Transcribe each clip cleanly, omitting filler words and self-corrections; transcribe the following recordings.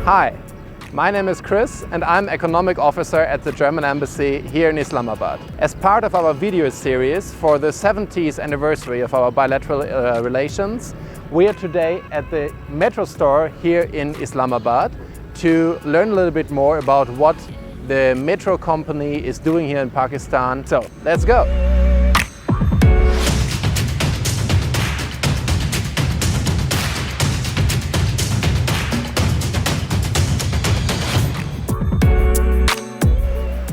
Hi, my name is Chris and I'm Economic Officer at the German Embassy here in Islamabad. As part of our video series for the 70th anniversary of our bilateral relations, we are today at the metro store here in Islamabad to learn a little bit more about what the metro company is doing here in Pakistan. So, let's go!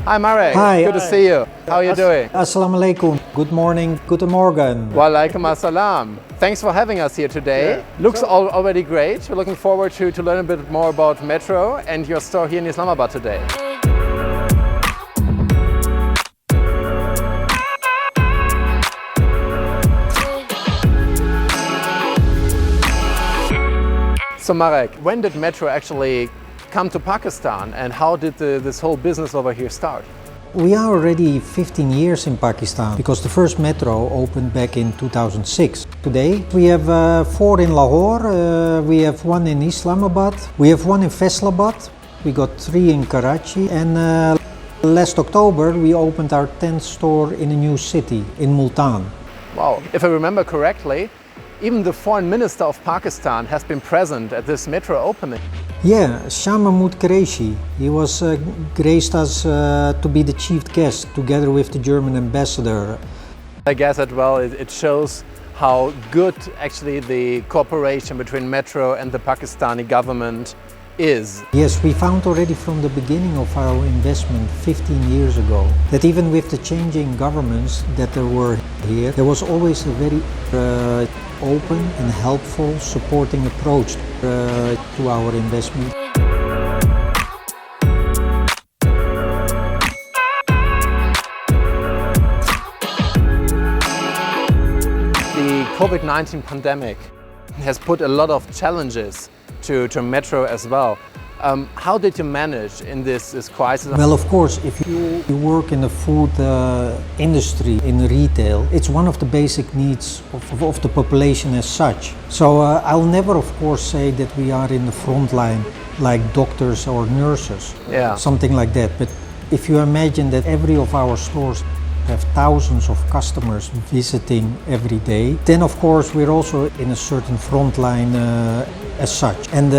Hi Marek, Hi. Good to see you. How are you doing? Assalamu alaikum. Good morning, guten Morgen. Wa alaikum assalam. Thanks for having us here today. Looks already great. We're looking forward to learn a bit more about Metro and your store here in Islamabad today. So Marek, when did Metro actually come to Pakistan and how did this whole business over here start? We are already 15 years in Pakistan because the first metro opened back in 2006. Today we have 4 in Lahore, we have 1 in Islamabad, we have 1 in Faisalabad, we got 3 in Karachi, and last October we opened our 10th store in a new city, in Multan. Wow, if I remember correctly, even the Foreign Minister of Pakistan has been present at this metro opening. Yeah, Shah Mahmood Qureshi. He was graced us to be the chief guest together with the German ambassador. I guess as well it shows how good actually the cooperation between Metro and the Pakistani government is. Yes, we found already from the beginning of our investment 15 years ago that even with the changing governments that there were here, there was always a very open and helpful supporting approach to our investment. The COVID-19 pandemic has put a lot of challenges to Metro as well. How did you manage in this crisis? Well, of course, if you work in the food industry, in retail, it's one of the basic needs of the population as such. So I'll never, of course, say that we are in the front line like doctors or nurses, something like that. But if you imagine that every of our stores have thousands of customers visiting every day, then of course we're also in a certain front line as such. And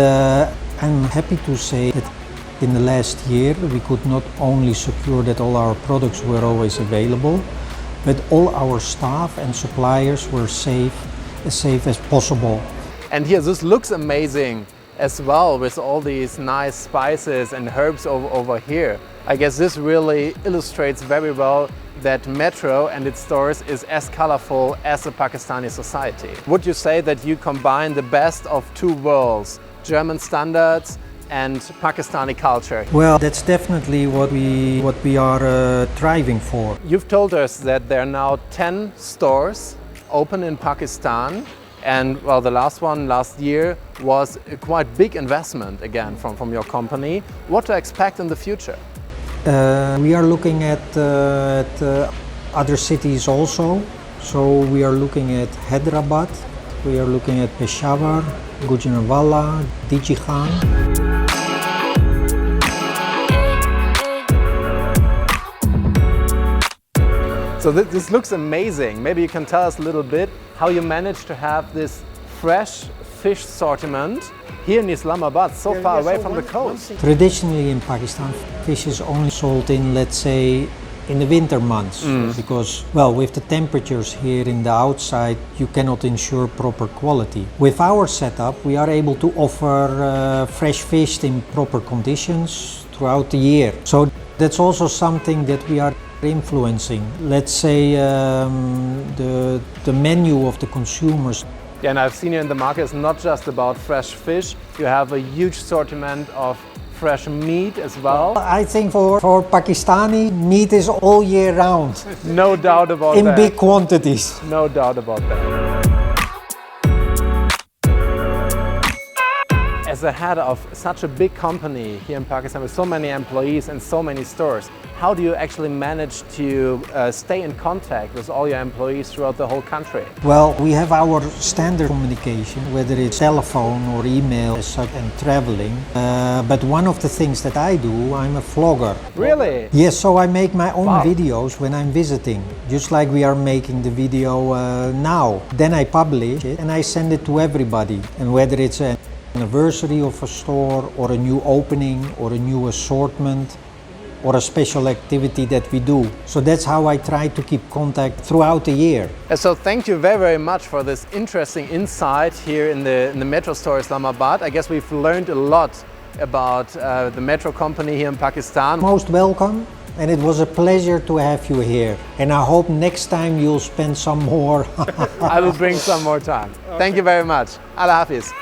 I'm happy to say that in the last year we could not only secure that all our products were always available, but all our staff and suppliers were as safe as possible. And here, this looks amazing as well with all these nice spices and herbs over here. I guess this really illustrates very well that Metro and its stores is as colorful as the Pakistani society. Would you say that you combine the best of two worlds, German standards and Pakistani culture? Well, that's definitely what we are striving for. You've told us that there are now 10 stores open in Pakistan, and well, the last one last year was a quite big investment again from your company. What to expect in the future? We are looking at other cities also. So we are looking at Hyderabad, we are looking at Peshawar, Gujranwala, Dijihan. So this looks amazing. Maybe you can tell us a little bit how you managed to have this fresh fish assortment here in Islamabad, so far away from the coast. Traditionally in Pakistan, fish is only sold in, let's say, in the winter months, because, well, with the temperatures here in the outside, you cannot ensure proper quality. With our setup, we are able to offer fresh fish in proper conditions throughout the year. So that's also something that we are influencing. Let's say the menu of the consumers. Yeah, and I've seen you in the market, it's not just about fresh fish. You have a huge assortment of fresh meat as well. I think for Pakistani, meat is all year round. No doubt about that. In big quantities. No doubt about that. as a head of such a big company here in Pakistan with so many employees and so many stores, how do you actually manage to stay in contact with all your employees throughout the whole country? Well, we have our standard communication, whether it's telephone or email and traveling. But one of the things that I do, I'm a vlogger. Really? Yes, so I make my own Wow. videos when I'm visiting, just like we are making the video now. Then I publish it and I send it to everybody. And whether it's an anniversary of a store or a new opening or a new assortment or a special activity that we do. So that's how I try to keep contact throughout the year. So thank you very, very much for this interesting insight here in the Metro store Islamabad. I guess we've learned a lot about the Metro company here in Pakistan. Most welcome, and it was a pleasure to have you here. And I hope next time you'll spend some more. I will bring some more time. Thank you very much. Allah Hafiz.